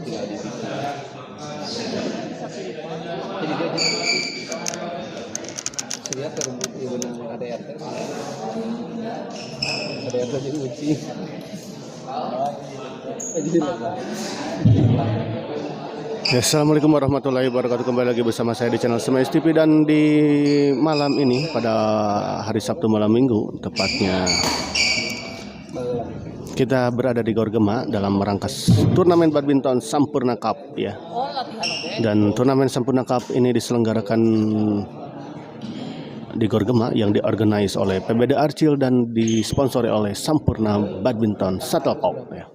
tinggal di situ. Jadi dia siap terbukti benang ada RT jadi uci jadi lepas. Ya, assalamualaikum warahmatullahi wabarakatuh. Kembali lagi bersama saya di channel Semes TV, dan di malam ini pada hari Sabtu malam Minggu tepatnya kita berada di Gor Gema dalam merangkas turnamen badminton Sampurna Cup ya. Dan turnamen Sampurna Cup ini diselenggarakan di Gor Gema yang diorganize oleh PBD Arcil dan disponsori oleh Sampurna Badminton Shuttlecock ya.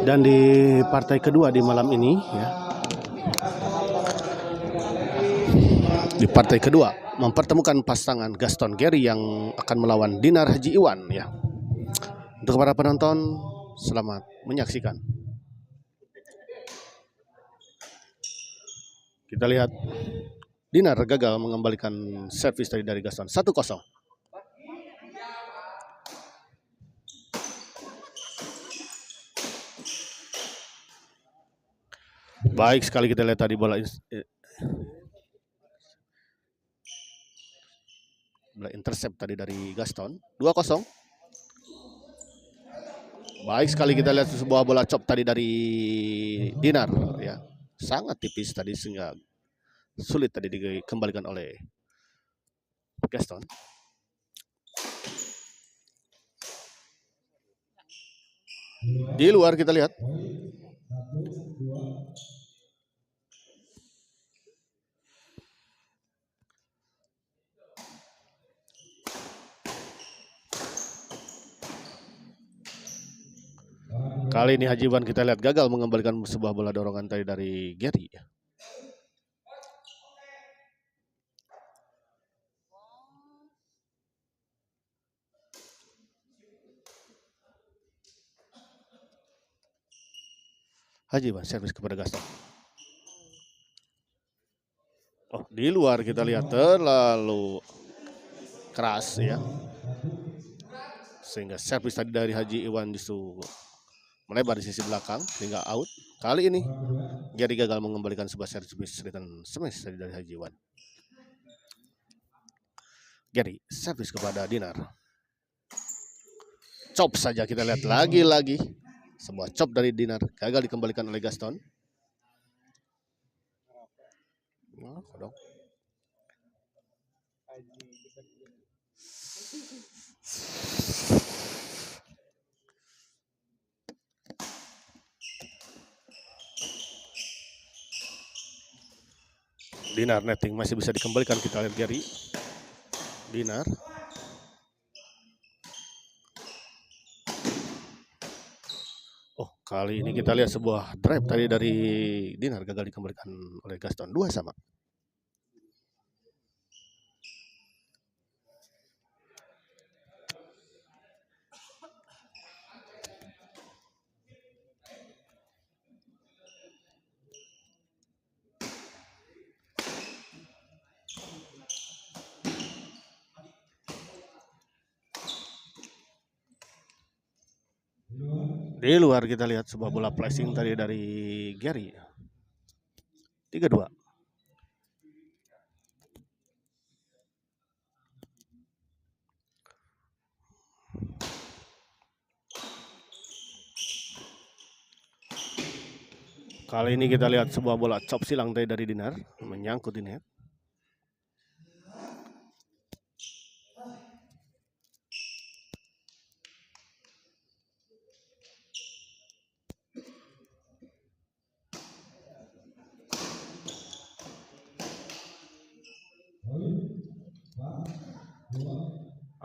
Dan di partai kedua di malam ini ya, di partai kedua mempertemukan pasangan Gaston Gary yang akan melawan Dinar Haji Iwan ya. Untuk para penonton, selamat menyaksikan. Kita lihat Dinar gagal mengembalikan servis tadi dari Gaston. 1-0. Baik sekali kita lihat tadi bola intercept tadi dari Gaston. 2-0. Baik sekali kita lihat sebuah bola chop tadi dari Dinar ya. Sangat tipis tadi sehingga sulit tadi dikembalikan oleh Gaston. Di luar kita lihat kali ini Haji Iwan kita lihat gagal mengembalikan sebuah bola dorongan tadi dari Gary. Haji Iwan servis kepada Gaston. Oh, di luar kita lihat terlalu keras ya. Sehingga servis tadi dari Haji Iwan justru melebar di sisi belakang hingga out. Kali ini Gary gagal mengembalikan sebuah servis return smash dari Haji Iwan. Gary servis kepada Dinar. Chop saja kita lihat lagi-lagi sebuah chop dari Dinar gagal dikembalikan oleh Gaston. Dinar netting masih bisa dikembalikan, kita lihat Gary. Dinar. Oh, kali ini kita lihat sebuah drive tadi dari Dinar gagal dikembalikan oleh Gaston. 2-2. Di luar kita lihat sebuah bola flashing tadi dari Gary. 3-2. Kali ini kita lihat sebuah bola chop silang tadi dari Dinar menyangkut di net.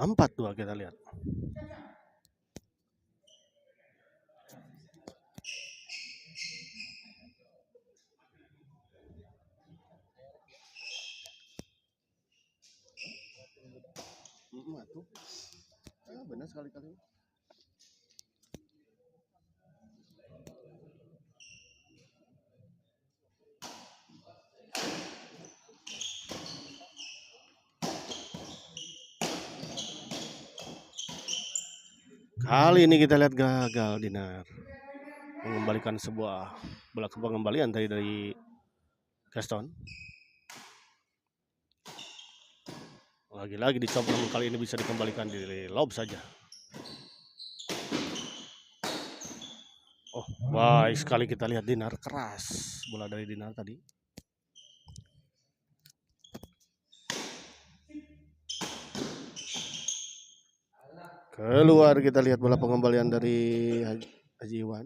Empat dua kita lihat. Benar sekali-kali. Kali ini kita lihat gagal Dinar. mengembalikan sebuah bola pengembalian dari Gaston. Lagi-lagi dicoba, namun kali ini bisa dikembalikan di lob saja. Oh, baik sekali kita lihat Dinar, keras bola dari Dinar tadi. Keluar, kita lihat bola pengembalian dari Haji Iwan.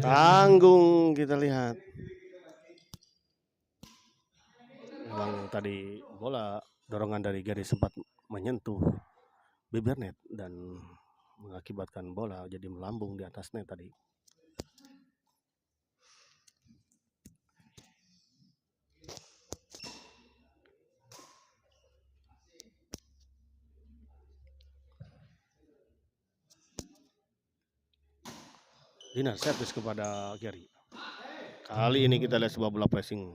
Tanggung, kita lihat. Memang tadi bola dorongan dari Gary sempat menyentuh bibir net dan mengakibatkan bola jadi melambung di atas net tadi. Dinar servis kepada Gary. Kali ini kita lihat sebuah bola pressing,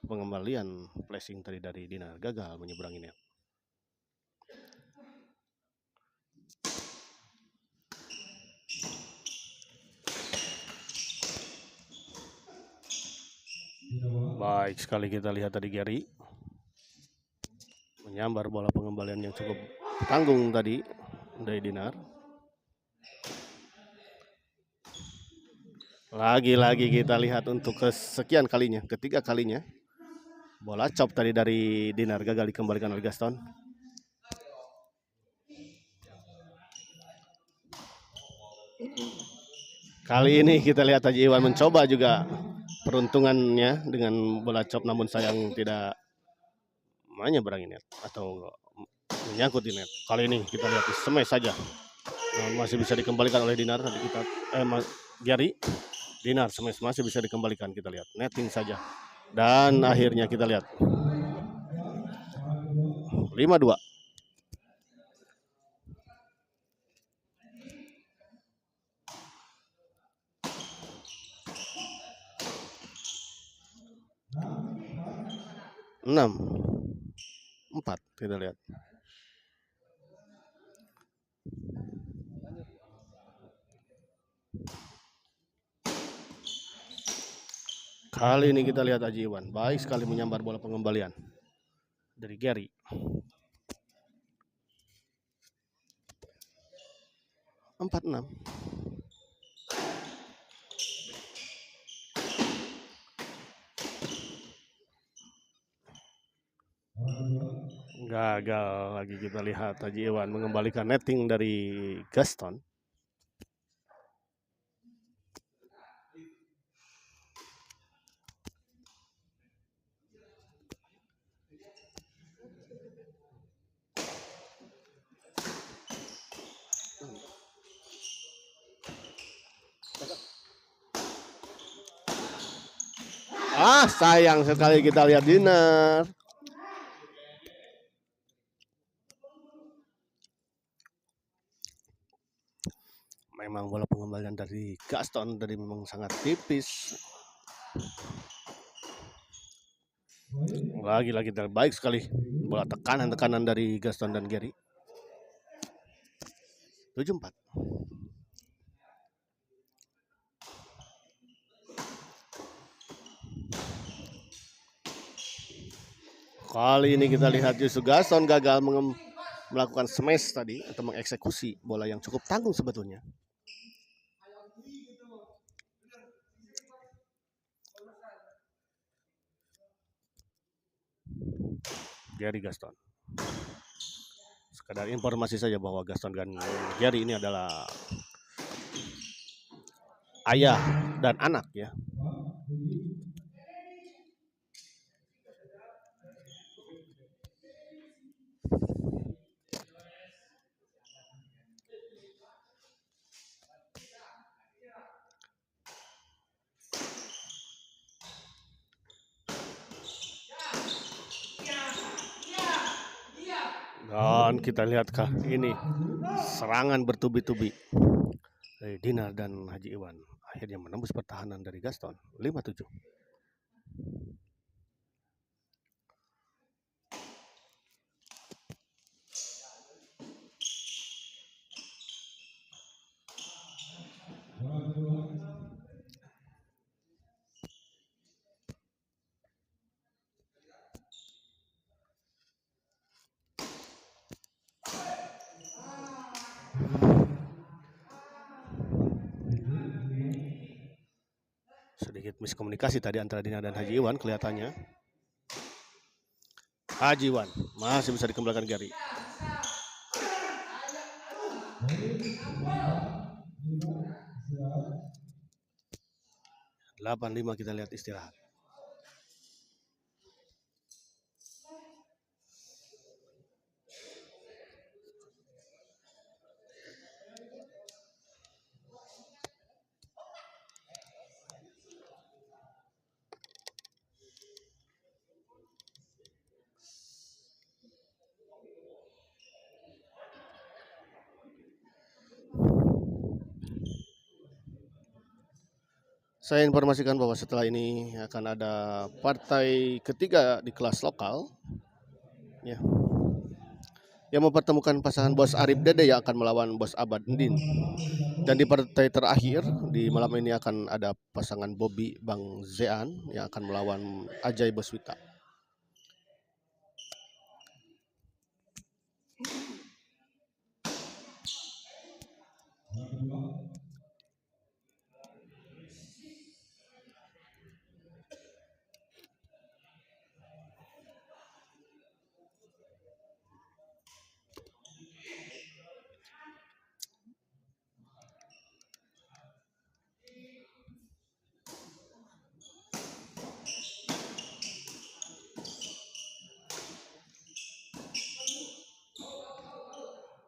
pengembalian flashing tadi dari Dinar, gagal menyeberangi net. Baik sekali kita lihat tadi Gary menyambar bola pengembalian yang cukup tanggung tadi dari Dinar. Lagi-lagi kita lihat untuk kesekian kalinya, ketiga kalinya, bola chop tadi dari Dinar gagal dikembalikan oleh Gaston. Kali ini kita lihat Haji Iwan mencoba juga peruntungannya dengan bola chop, namun sayang tidak menyeberangi net atau menyangkut di net. Kali ini kita lihat smash saja, masih bisa dikembalikan oleh Dinar. Tadi kita Gary, Dinar smash masih bisa dikembalikan, kita lihat netting saja. Dan akhirnya kita lihat 5-2. Enam 4 kita lihat. Kali ini kita lihat Haji Iwan baik sekali menyambar bola pengembalian dari Gary. Empat 6. Gagal lagi, kita lihat Haji Iwan mengembalikan netting dari Gaston. Sayang sekali kita lihat Dinar. Memang bola pengembalian dari Gaston tadi memang sangat tipis. Lagi-lagi baik sekali bola tekanan dari Gaston dan Gary. 7-4. Kali ini kita lihat justru Gaston gagal melakukan smash tadi atau mengeksekusi bola yang cukup tanggung sebetulnya. Gary Gaston. Sekadar informasi saja bahwa Gaston dan Gary ini adalah ayah dan anak ya. Dan kita lihat ini serangan bertubi-tubi dari Dinar dan Haji Iwan akhirnya menembus pertahanan dari Gaston. 5-7. sedikit miskomunikasi tadi antara Dinar dan Haji Iwan kelihatannya. Haji Iwan masih bisa dikembalikan Gary. 8-5 kita lihat istirahat. Saya informasikan bahwa setelah ini akan ada partai ketiga di kelas lokal, ya, yang mempertemukan pasangan Bos Arif Dede yang akan melawan Bos Abad Ndin. Dan di partai terakhir di malam ini akan ada pasangan Bobby Bang Zean yang akan melawan Ajay Boswita.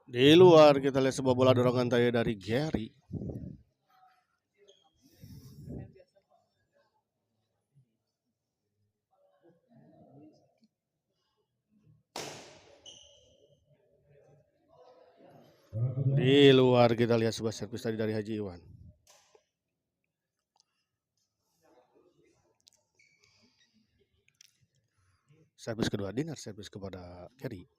Di luar kita lihat sebuah bola dorongan tadi dari Gary. Di luar kita lihat sebuah servis tadi dari Haji Iwan. Servis kedua Dinar, servis kepada Gary.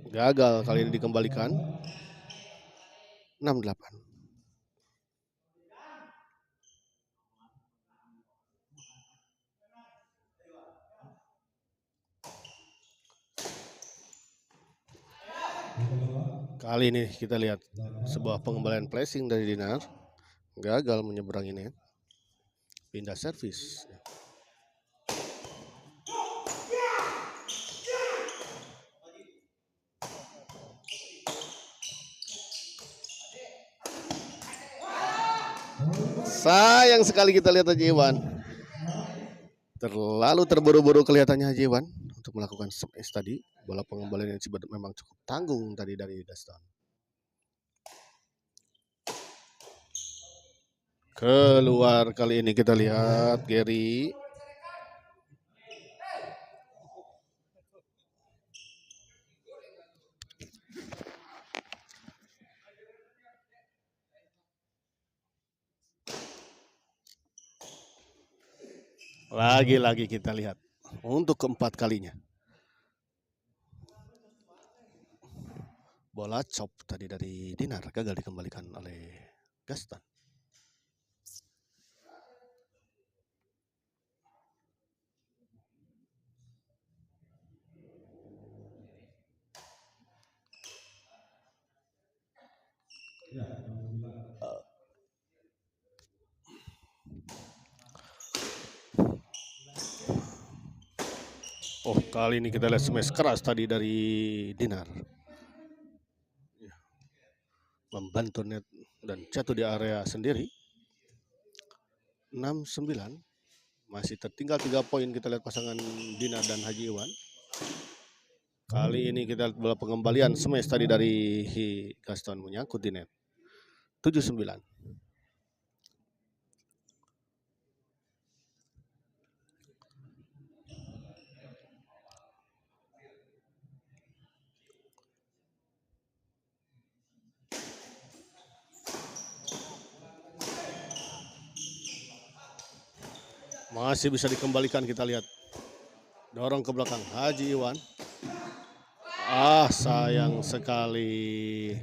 Gagal kali ini dikembalikan. 6-8. Kali ini kita lihat sebuah pengembalian placing dari Dinar. Gagal menyeberangi net. Pindah servis. Sayang sekali kita lihat Haji Iwan. Terlalu terburu-buru kelihatannya Haji Iwan untuk melakukan smash tadi. Bola pengembalian yang memang cukup tanggung tadi dari Gaston. Keluar kali ini kita lihat Gary. Lagi-lagi kita lihat untuk keempat kalinya. Bola chop tadi dari Dinar gagal dikembalikan oleh Gaston. Oh, kali ini kita lihat smash keras tadi dari Dinar. Membantu net dan jatuh di area sendiri. 6-9. Masih tertinggal 3 poin kita lihat pasangan Dinar dan Haji Iwan. Kali ini kita lihat bola pengembalian smash tadi dari Gaston menyangkut di net. 7-9. Masih bisa dikembalikan kita lihat. Dorong ke belakang Haji Iwan. Sayang sekali.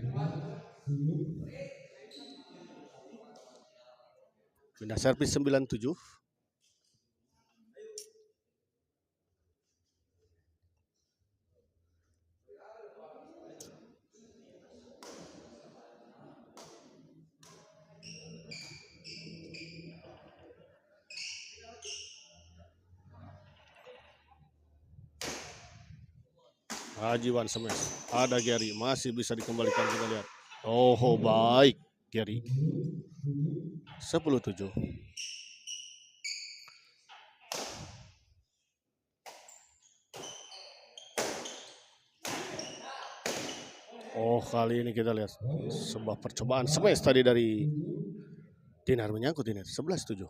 Pindah servis 9-7. Ajiwan smash. Ada Gary, masih bisa dikembalikan, kita lihat. Oh, baik Gary. 10-7. Oh, kali ini kita lihat sebuah percobaan smash tadi dari Dinar menyangkut ini. 11-7.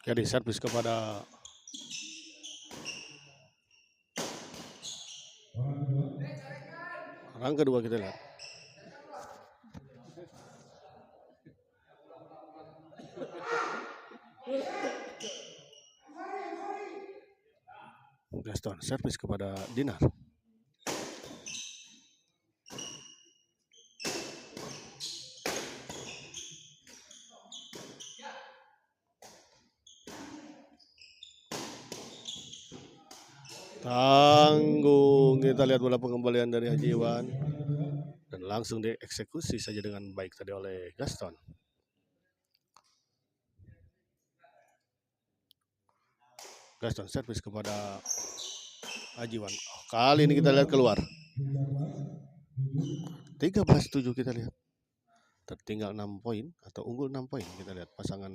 Jadi servis kepada rang kedua, kita lihat. Gaston servis kepada Dinar. Tanggung, kita lihat bola pengembalian dari Haji Iwan dan langsung dieksekusi saja dengan baik tadi oleh Gaston. Gaston servis kepada Haji Iwan. Oh, kali ini kita lihat keluar. 13-7 kita lihat. Tertinggal 6 poin atau unggul 6 poin, kita lihat pasangan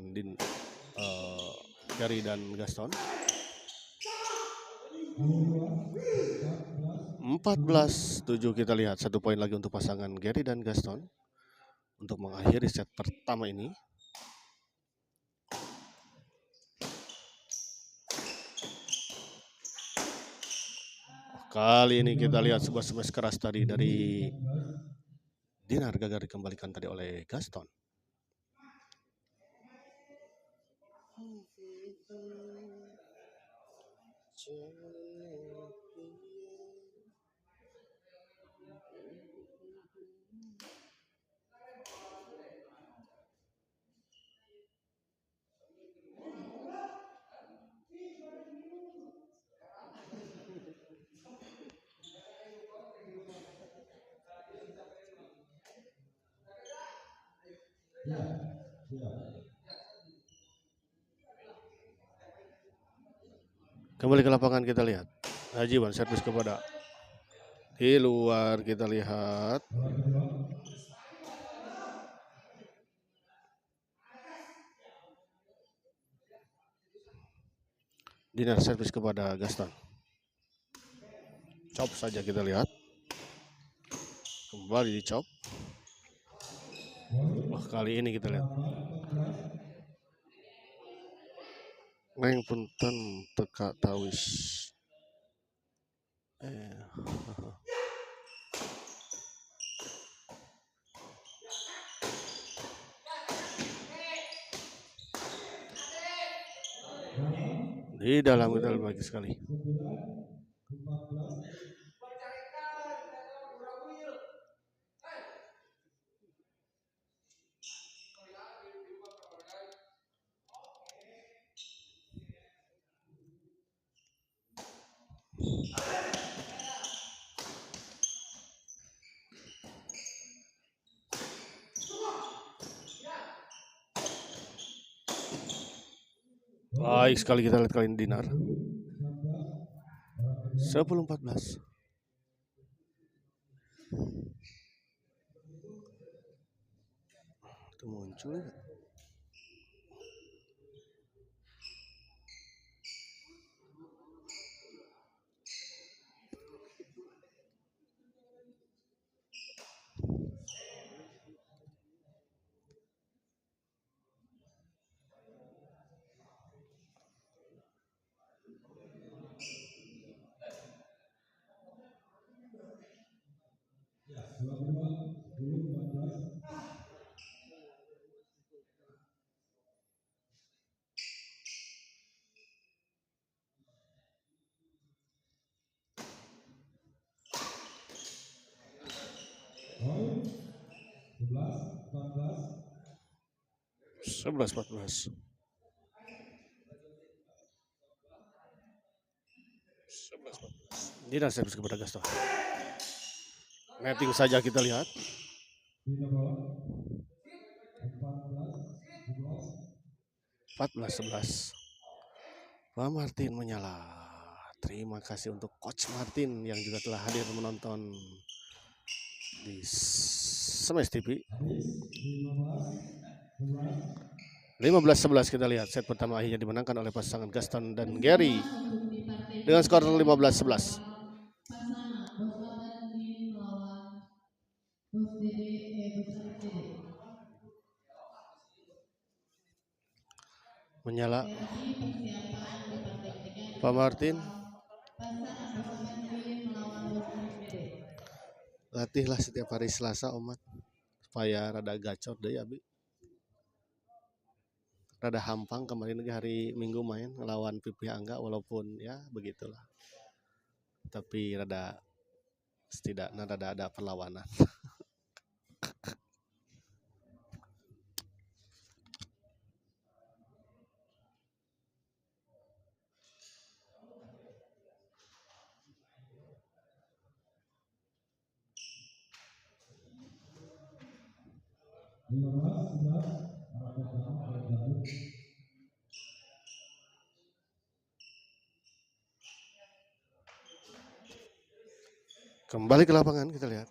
Gary dan Gaston. 14-7 kita lihat, 1 poin lagi untuk pasangan Gary dan Gaston untuk mengakhiri set pertama ini. Kali ini kita lihat sebuah smash keras tadi dari Dinar, gagal dikembalikan tadi oleh Gaston. Kembali ke lapangan, kita lihat Haji Iwan servis kepada di luar, kita lihat. Dinar servis kepada Gaston. Chop saja, kita lihat. Kembali di chop. Wah, kali ini kita lihat. Neng punten teka tawis. Di dalam, kita bagus sekali. Baik sekali, kita lihat kali ini Dinar. 10-14. Itu muncul ya. 11-14. 11-14. Dinar servis kepada Gaston. Netting saja kita lihat. 14-11. Pak Martin menyala. Terima kasih untuk Coach Martin yang juga telah hadir menonton di Smash TV. 15-11 kita lihat set pertama akhirnya dimenangkan oleh pasangan Gaston dan Gary dengan skor 15-11. Menyala Pak Martin. Latihlah setiap hari Selasa Omat supaya rada gacor deh abi. Rada hampang kemarin hari Minggu main lawan Pipi Angga walaupun ya begitulah. Tapi rada setidaknya rada ada perlawanan. Kembali ke lapangan kita lihat.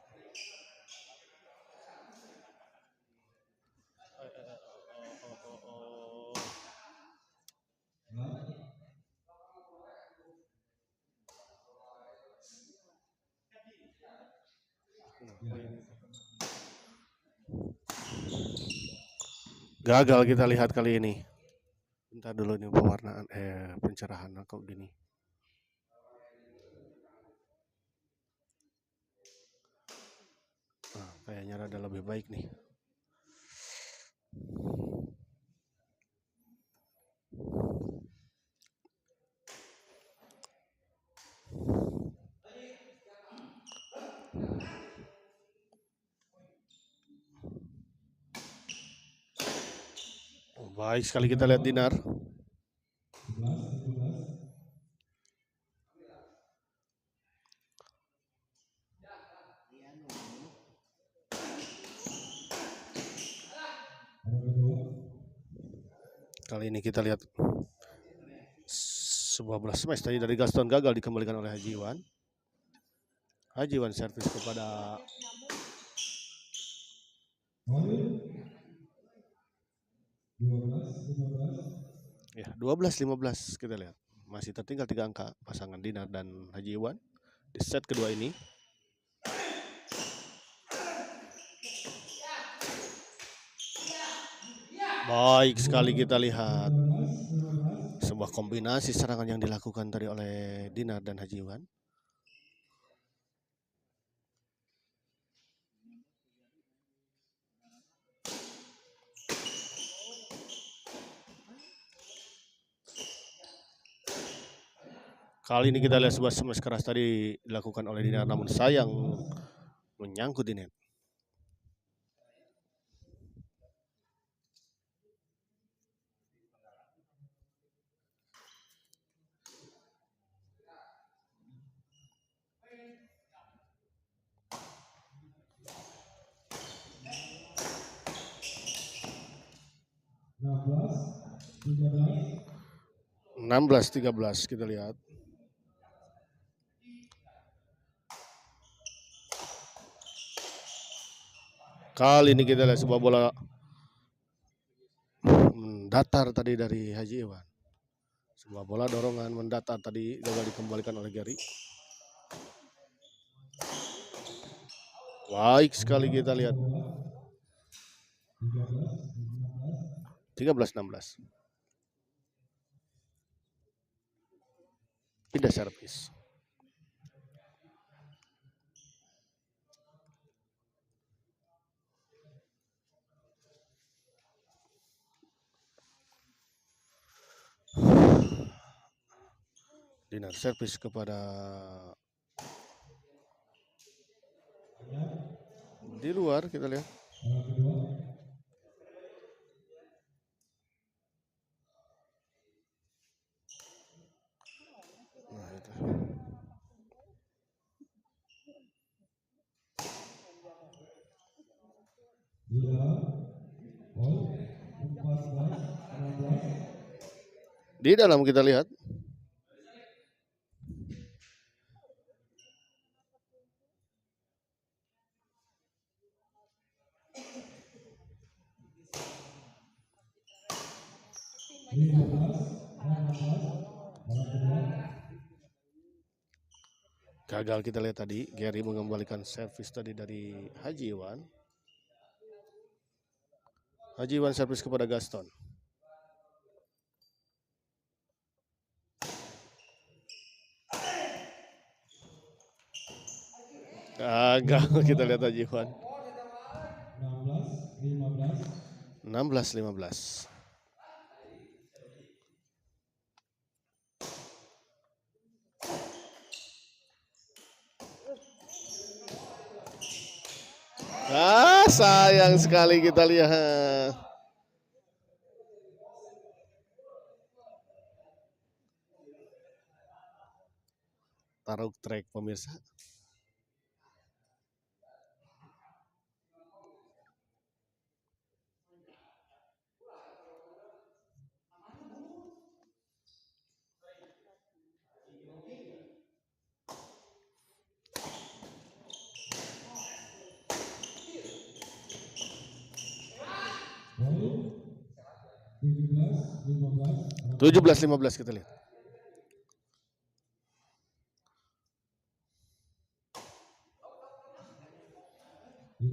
Gagal kita lihat kali ini. Bentar dulu nih pewarnaan pencerahan kok gini. Nah, kayaknya rada lebih baik nih. Baik sekali kita lihat Dinar. Kali ini kita lihat sebuah bola smash tadi dari Gaston gagal dikembalikan oleh Haji Iwan. Haji Iwan servis kepada ya 12-15 kita lihat. Masih tertinggal 3 angka pasangan Dinar dan Haji Iwan di set kedua ini. Baik sekali kita lihat sebuah kombinasi serangan yang dilakukan tadi oleh Dinar dan Haji Iwan. Kali ini kita lihat sebuah smash keras tadi dilakukan oleh Dinar namun sayang menyangkut di net. Enam belas 13 kita lihat. Kali ini kita lihat sebuah bola mendatar tadi dari Haji Iwan. Sebuah bola dorongan mendatar tadi gagal dikembalikan oleh Gary. Baik sekali kita lihat. 13-16. Pindah servis. Dinar servis kepada di luar, kita lihat. Nah, itu. Di dalam kita lihat. Gagal kita lihat tadi, Gary mengembalikan servis tadi dari Haji Iwan. Haji Iwan servis kepada Gaston. Gagal kita lihat Haji Iwan. 16-15. Sayang sekali kita lihat. Taruh track pemirsa. Tujuh belas 15 kita lihat.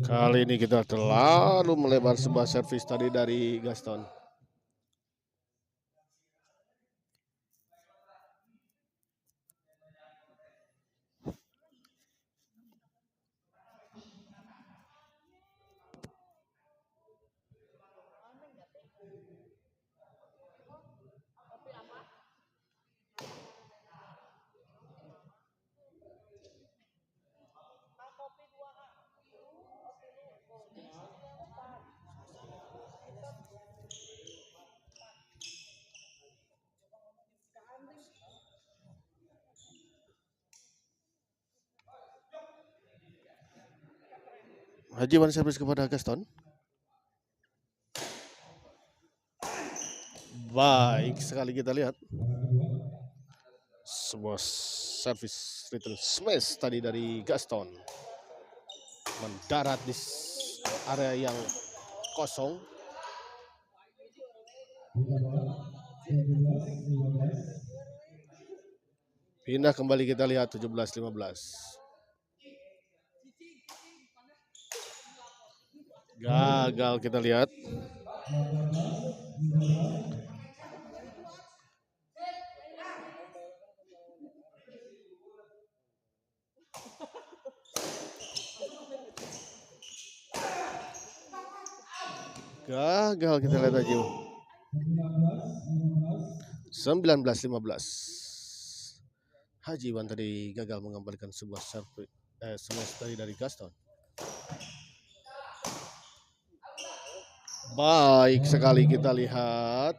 Kali ini kita terlalu melebar sebuah servis tadi dari Gaston. Haji Iwan servis kepada Gaston. Baik sekali kita lihat. Sebuah servis return smash tadi dari Gaston. Mendarat di area yang kosong. Pindah kembali kita lihat 17-15. Gagal kita lihat. Gagal kita lihat aja. 19-15. Haji Iwan tadi gagal mengembalikan sebuah servis dari Gaston. Baik sekali kita lihat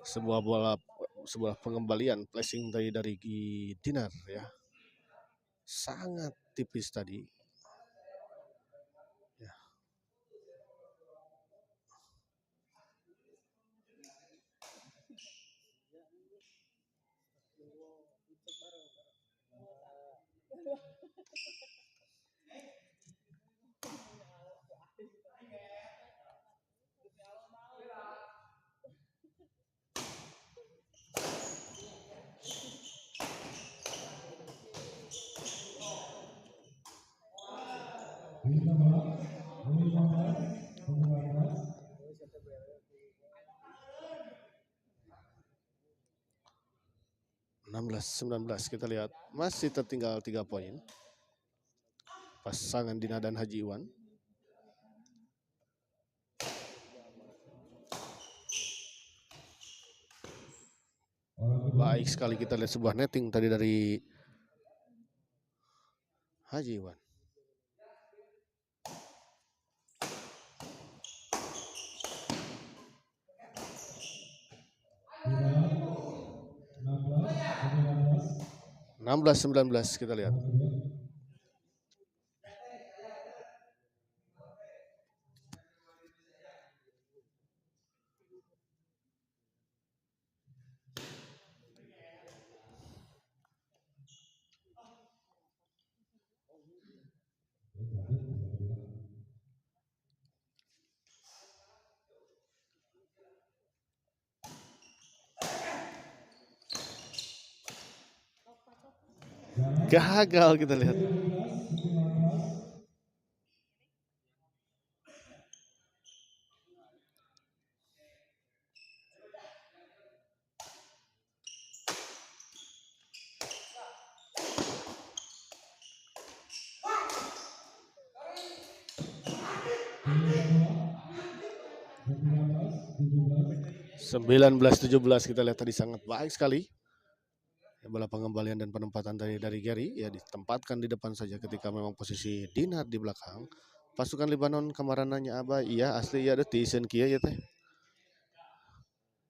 sebuah pengembalian flashing dari Dinar ya. Sangat tipis tadi. Ya. (16-19) kita lihat masih tertinggal 3 poin. Pasangan Dina dan Haji Iwan. Orang Baik sekali kita lihat sebuah netting tadi dari Haji Iwan. Enam belas 19 kita lihat. Gagal kita lihat. Sembilan belas 17 kita lihat tadi sangat baik sekali. Bola pengembalian dan penempatan dari Gary ya ditempatkan di depan saja ketika memang posisi Dinar di belakang. Pasukan Libanon kemarananya Aba iya asli ya ada tisen kia ya teh.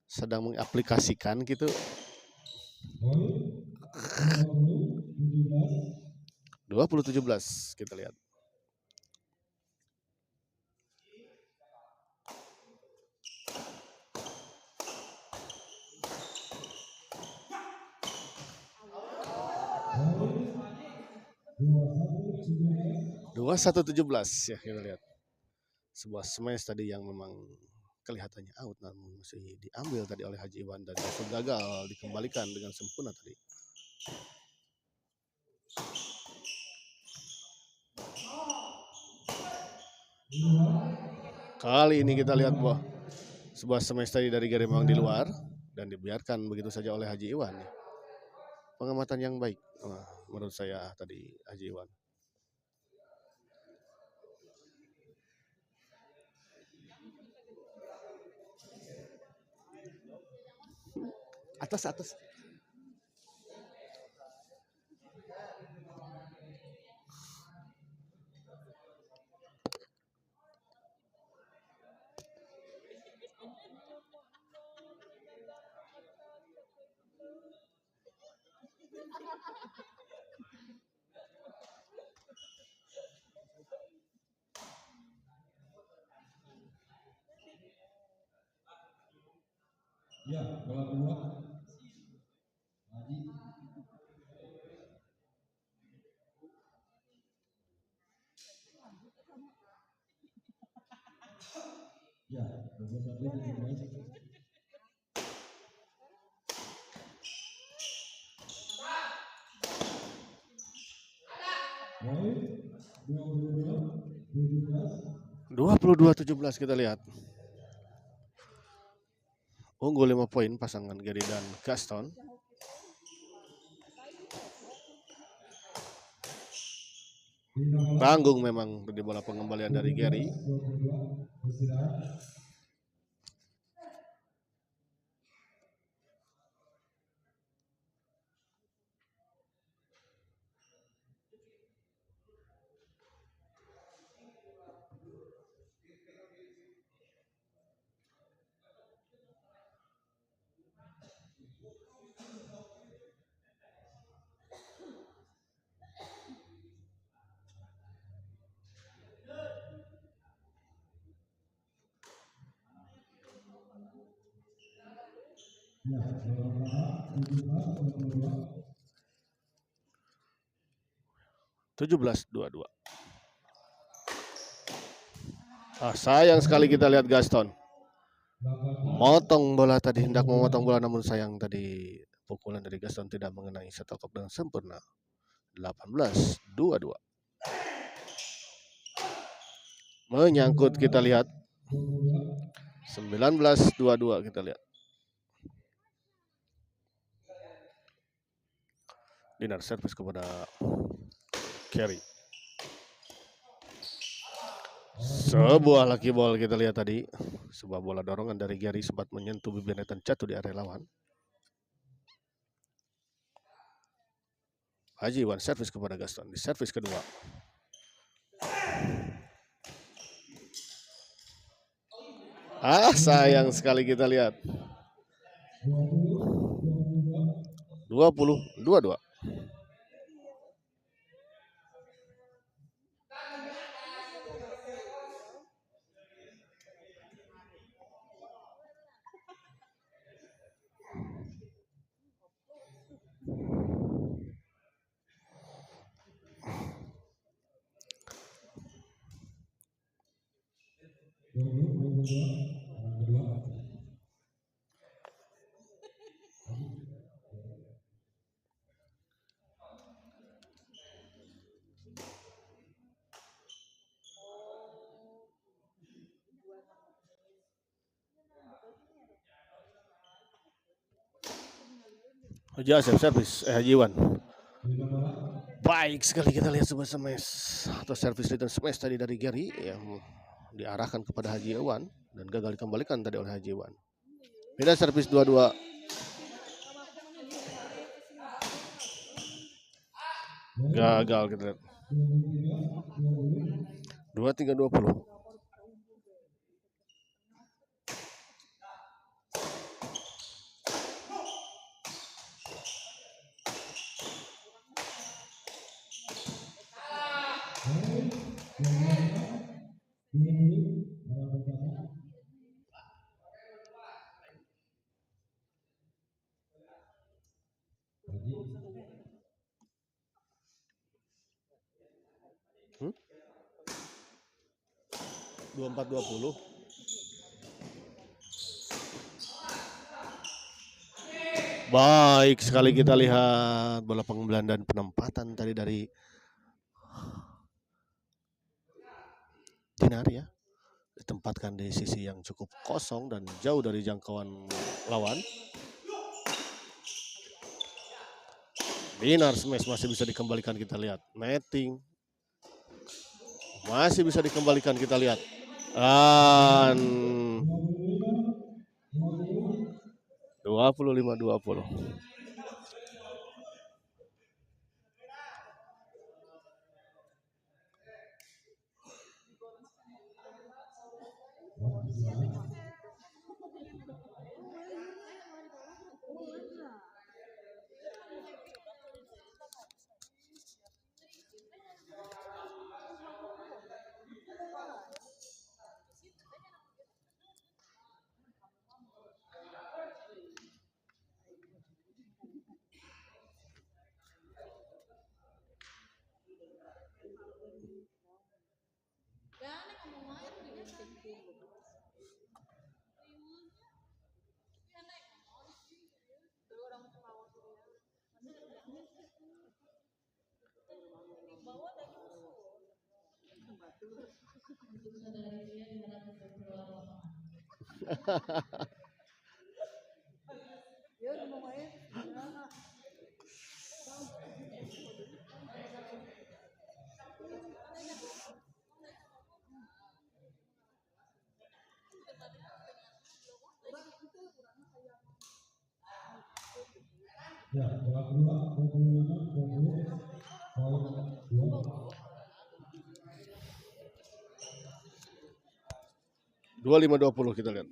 Sedang mengaplikasikan gitu. 20-17 kita lihat. Dua 1-17 ya kita lihat. Sebuah smash tadi yang memang kelihatannya out namun masih diambil tadi oleh Haji Iwan dan gagal dikembalikan dengan sempurna tadi. Kali ini kita lihat bahwa sebuah smash tadi dari Gary memang di luar dan dibiarkan begitu saja oleh Haji Iwan. Pengamatan yang baik menurut saya tadi Haji Iwan. Atas. Ya, bola keluar. Haji. Ya, 21-17. Baik, 22-17 kita lihat. Unggul 5 poin pasangan Gary dan Gaston. Tanggung memang di bola pengembalian dari Gary. Ya, bola 17-22. Sayang sekali kita lihat Gaston. Motong bola tadi, hendak memotong bola namun sayang tadi pukulan dari Gaston tidak mengenai setelkop dengan sempurna. 18-22. Menyangkut kita lihat. 19-22 kita lihat. Dinar servis kepada Gary. Sebuah lucky ball kita lihat tadi. Sebuah bola dorongan dari Gary sempat menyentuh bibir net dan jatuh di area lawan. Haji Iwan servis kepada Gaston di servis kedua. Sayang sekali kita lihat. 22. Haji Asep servis Haji Iwan. Baik sekali kita lihat sebuah smash atau servis return smash tadi dari Gary yang diarahkan kepada Haji Iwan dan gagal dikembalikan tadi oleh Haji Iwan. Beda servis 22. Gagal kita lihat. 23-20. Hmm? 24-20. Baik sekali kita lihat bola pengambilan dan penempatan tadi dari Dinar ya. Ditempatkan di sisi yang cukup kosong dan jauh dari jangkauan lawan. Dinar smash masih bisa dikembalikan kita lihat. Netting masih bisa dikembalikan kita lihat. Dan 25-20. Ya, 25-20 kita lihat.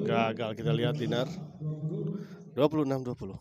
Gagal, kita lihat Dinar 26-20.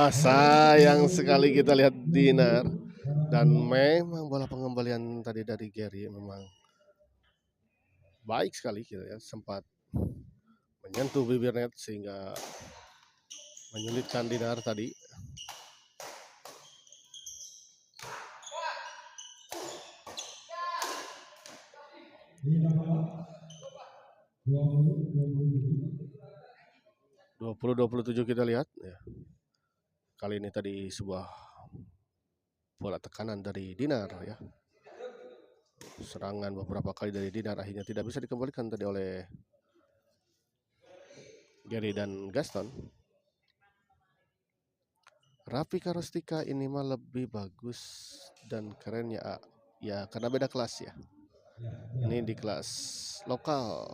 Sayang sekali kita lihat Dinar, dan memang bola pengembalian tadi dari Gary memang baik sekali gitu ya, sempat menyentuh bibir net sehingga menyulitkan Dinar tadi. Dua 27 kita lihat ya. Kali ini tadi sebuah bola tekanan dari Dinar ya. Serangan beberapa kali dari Dinar akhirnya tidak bisa dikembalikan tadi oleh Gary dan Gaston. Rafika Rostika ini mah lebih bagus dan keren ya karena beda kelas ya. Ini di kelas lokal.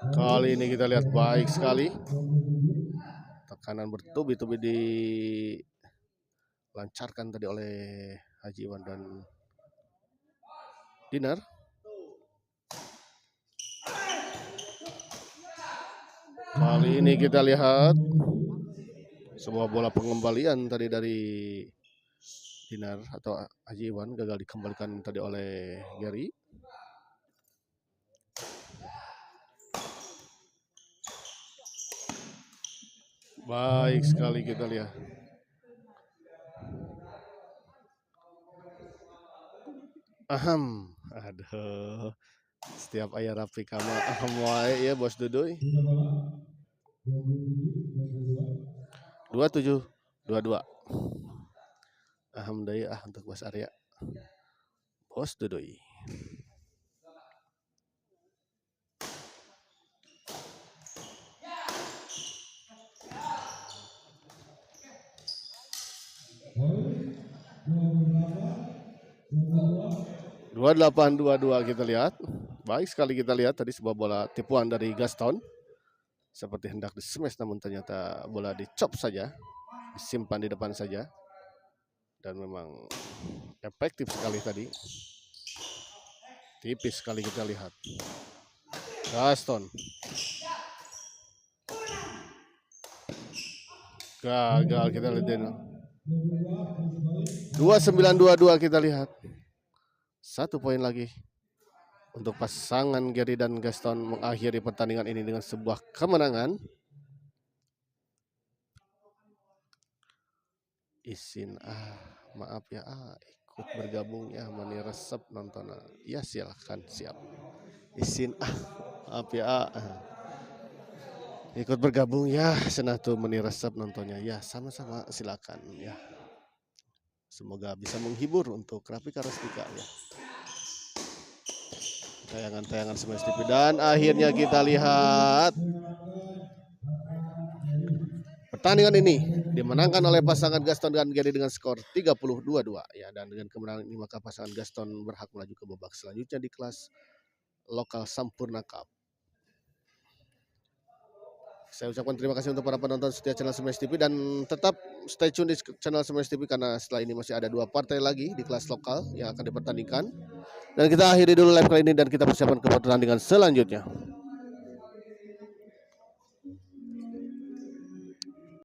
Kali ini kita lihat baik sekali. Tekanan bertubi-tubi dilancarkan tadi oleh Haji Iwan dan Dinar. Kali ini kita lihat sebuah bola pengembalian tadi dari Dinar atau Haji Iwan, gagal dikembalikan tadi oleh Gary. Baik sekali kita lihat. Aduh. Setiap ayah Rafika mah wae ya Bos Duduy. 27-22. Alhamdulillah untuk Bos Arya. Bos Duduy. Dua 28-22 kita lihat. Baik sekali kita lihat tadi sebuah bola tipuan dari Gaston. Seperti hendak di-smash namun ternyata bola dicop saja. Disimpan di depan saja. Dan memang efektif sekali tadi. Tipis sekali kita lihat. Gaston. Gagal kita lihat. 29-22 kita lihat. 1 poin lagi untuk pasangan Gary dan Gaston mengakhiri pertandingan ini dengan sebuah kemenangan. Izin maaf ya ikut bergabung ya mani resep nonton ya silahkan siap. Izin maaf ya ikut bergabung ya senang tuh mani resep nontonnya ya sama-sama silakan ya. Semoga bisa menghibur untuk Rafika Rostika ya. Tayangan-tayangan Smash TV dan akhirnya kita lihat pertandingan ini dimenangkan oleh pasangan Gaston dan Gary dengan skor 30-22 ya, dan dengan kemenangan ini maka pasangan Gaston berhak melaju ke babak selanjutnya di kelas lokal Sampurna Cup. Saya ucapkan terima kasih untuk para penonton setia channel Smash TV dan tetap stay tune di channel Smash TV karena setelah ini masih ada 2 partai lagi di kelas lokal yang akan dipertandingkan. Dan kita akhiri dulu live kali ini dan kita persiapkan ke pertandingan selanjutnya.